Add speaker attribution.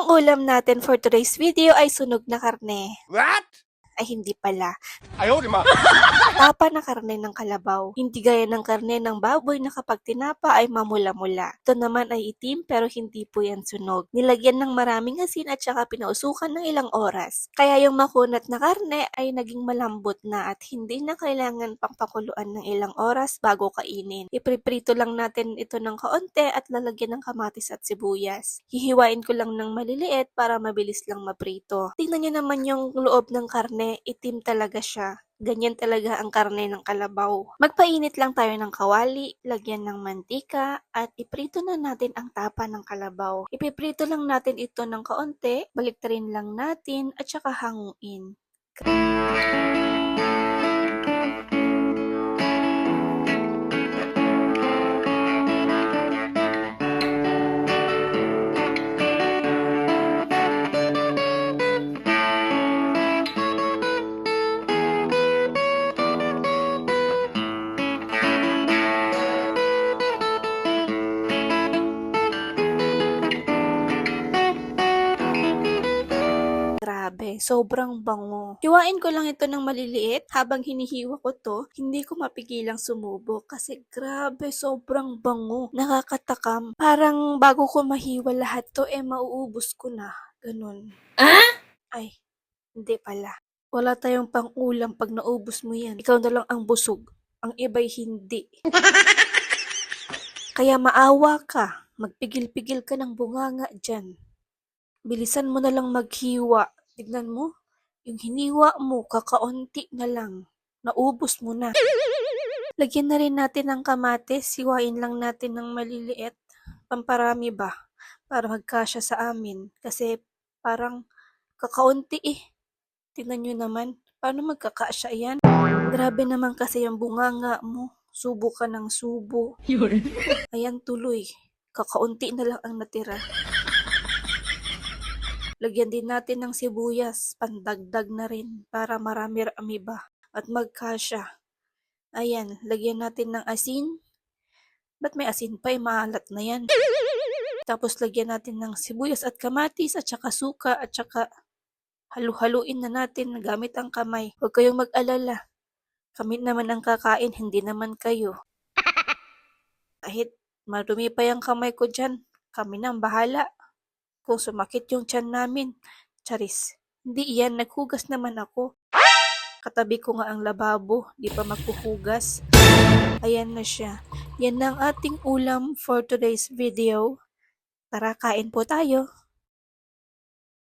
Speaker 1: Ang ulam natin for today's video ay sunog na karne.
Speaker 2: What?
Speaker 1: Ay hindi pala.
Speaker 2: Ayaw, di ma.
Speaker 1: Tapa na karne ng kalabaw. Hindi gaya ng karne ng baboy na kapag tinapa ay mamula-mula. Ito naman ay itim pero hindi po yan sunog. Nilagyan ng maraming asin at saka pinausukan ng ilang oras. Kaya yung makunat na karne ay naging malambot na at hindi na kailangan pang pakuluan ng ilang oras bago kainin. Ipriprito lang natin ito ng kaunti at lalagyan ng kamatis at sibuyas. Hihiwain ko lang ng maliliit para mabilis lang maprito. Tingnan nyo naman yung loob ng karne, itim talaga siya. Ganyan talaga ang karne ng kalabaw. Magpainit lang tayo ng kawali, lagyan ng mantika, at iprito na natin ang tapa ng kalabaw. Ipiprito lang natin ito ng kaunti, baliktarin lang natin, at saka hanguin. Grabe, sobrang bango. Hiwain ko lang ito ng maliliit. Habang hinihiwa ko to, hindi ko mapigilang sumubok kasi grabe, sobrang bango. Nakakatakam. Parang bago ko mahiwa lahat to, mauubos ko na. Ganun. Ay, hindi pala. Wala tayong pang-ulam pag naubos mo yan. Ikaw na lang ang busog. Ang iba'y hindi. Kaya maawa ka. Magpigil-pigil ka ng bunganga dyan. Bilisan mo na lang maghiwa. Tignan mo, yung hiniwa mo, kakaunti na lang. Naubos mo na. Lagyan na rin natin ng kamatis. Siwain lang natin ng maliliit. Pamparami ba? Para magkasya sa amin. Kasi parang kakaunti eh. Tignan nyo naman. Paano magkakasya yan? Grabe naman kasi yung bunganga mo. Subo ka ng subo. Ayan tuloy. Kakaunti na lang ang natira. Lagyan din natin ng sibuyas, pandagdag na rin para marami-rami ba at magkasya. Ayan, lagyan natin ng asin. Ba't may asin pa? Maalat na yan. Tapos lagyan natin ng sibuyas at kamatis at saka suka at saka halu-haluin na natin gamit ang kamay. Huwag kayong mag-alala. Kami naman ang kakain, hindi naman kayo. Kahit marumi pa yung kamay ko dyan, kami na ang bahala. Kung sumakit yung tiyan namin, charis. Hindi iyan, naghugas naman ako. Katabi ko nga ang lababo, di pa maghuhugas. Ayan na siya. Yan ang ating ulam for today's video. Tara, kain po tayo.